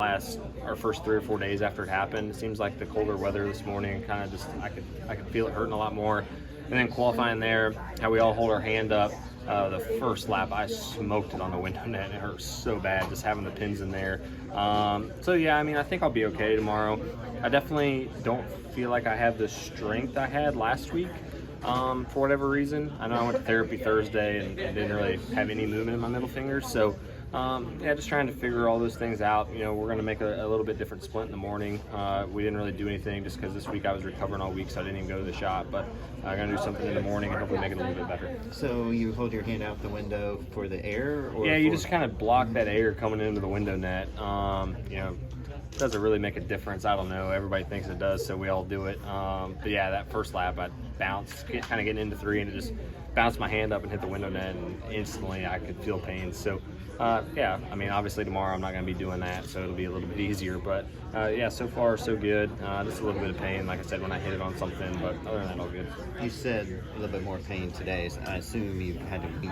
Our first 3 or 4 days after it happened. It seems like the colder weather this morning kind of just I could feel it hurting a lot more. And then qualifying there, how we all hold our hand up. The first lap, I smoked it on the window net, and it hurt so bad just having the pins in there. So yeah, I mean, I think I'll be okay tomorrow. I definitely don't feel like I have the strength I had last week. For whatever reason. I know I went to therapy Thursday and didn't really have any movement in my middle finger, so yeah, just trying to figure all those things out. You know, we're going to make a little bit different split in the morning. We didn't really do anything just because this week I was recovering all week, so I didn't even go to the shop, but I'm going to do something in the morning and hopefully make it a little bit better. So you hold your hand out the window for the air? Or yeah, you just kind of block that air coming into the window net. You know, doesn't really make a difference. I don't know. Everybody thinks it does, so we all do it. But yeah, that first lap, I bounced, kind of getting into 3, and it just bounced my hand up and hit the window net, and instantly I could feel pain. So yeah, I mean, obviously tomorrow I'm not going to be doing that, so it'll be a little bit easier. But yeah, so far so good. Just a little bit of pain, like I said, when I hit it on something, but other than that, all good. You said a little bit more pain today. So I assume you had to be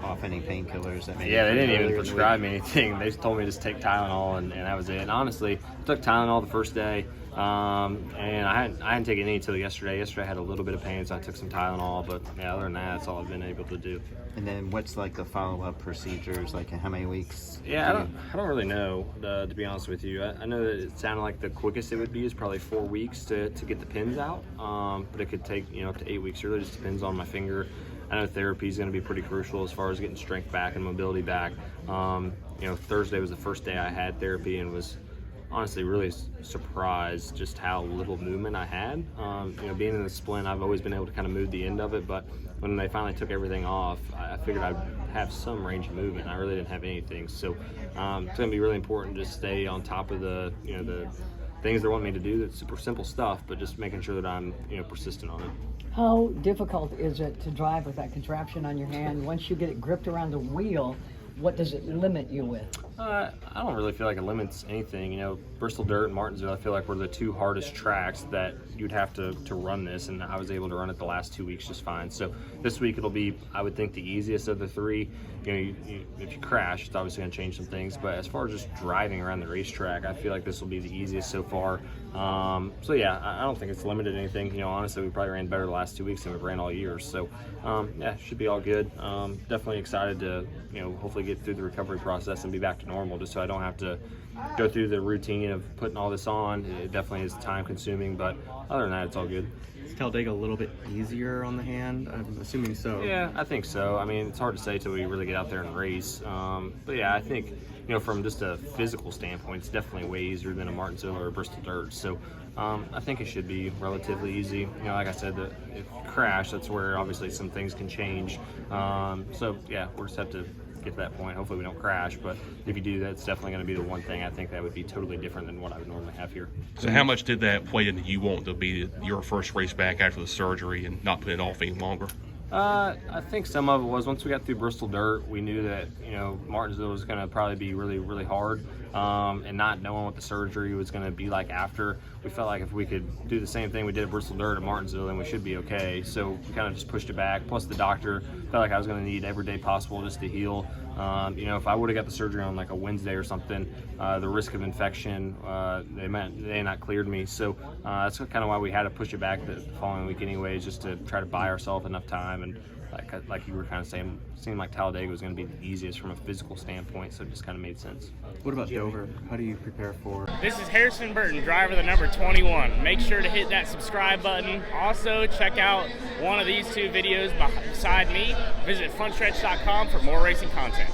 off any painkillers that Yeah, they didn't even prescribe me anything. They just told me to just take Tylenol, and that was it. And honestly, I took Tylenol the first day, and I hadn't taken any until yesterday. Yesterday I had a little bit of pain, so I took some Tylenol, but yeah, other than that, that's all I've been able to do. And then what's like the follow-up procedures? Like how many weeks? Yeah, I don't really know, to be honest with you. I know that it sounded like the quickest it would be is probably 4 weeks to get the pins out, but it could take up to 8 weeks. It really just depends on my finger. I know therapy is going to be pretty crucial as far as getting strength back and mobility back. Thursday was the first day I had therapy, and was honestly really surprised just how little movement I had. Being in the splint, I've always been able to kind of move the end of it, but when they finally took everything off, I figured I'd have some range of movement. I really didn't have anything, so it's going to be really important to stay on top of the things they want me to do. That's super simple stuff, but just making sure that I'm persistent on it. How difficult is it to drive with that contraption on your hand? Once you get it gripped around the wheel, what does it limit you with? I don't really feel like it limits anything. Bristol Dirt and Martinsville, I feel like were the 2 hardest tracks that you'd have to run this, and I was able to run it the last 2 weeks just fine. So this week it'll be, I would think, the easiest of the 3. If you crash, it's obviously going to change some things, but as far as just driving around the racetrack, I feel like this will be the easiest so far. So yeah, I don't think it's limited anything. Honestly, we probably ran better the last 2 weeks than we've ran all year. So yeah, should be all good. Definitely excited to hopefully get through the recovery process and be back to normal, just so I don't have to go through the routine of putting all this on. It definitely is time consuming, but other than that, it's all good. Is Talladega a little bit easier on the hand? I'm assuming so. Yeah, I think so. I mean, it's hard to say till we really get out there and race. But yeah, I think from just a physical standpoint, it's definitely way easier than a Martinsville or a Bristol Dirt. So I think it should be relatively easy. Like I said, if you crash, that's where obviously some things can change. So yeah, we'll just have to get to that point. Hopefully we don't crash, but if you do, that's definitely going to be the one thing I think that would be totally different than what I would normally have here. So how much did that play into you wanting to be your first race back after the surgery and not putting it off any longer? I think some of it was once we got through Bristol Dirt, we knew that Martinsville was going to probably be really, really hard, and not knowing what the surgery was going to be like after, we felt like if we could do the same thing we did at Bristol Dirt at Martinsville, then we should be okay. So we kind of just pushed it back. Plus the doctor felt like I was going to need every day possible just to heal. If I would have got the surgery on like a Wednesday or something, the risk of infection, they not cleared me. So that's kind of why we had to push it back the following week anyways, just to try to buy ourselves enough time. And like you were kind of saying, it seemed like Talladega was going to be the easiest from a physical standpoint, so it just kind of made sense. What about Dover? How do you prepare for? This is Harrison Burton, driver the number 21. Make sure to hit that subscribe button. Also, check out one of these 2 videos beside me. Visit frontstretch.com for more racing content.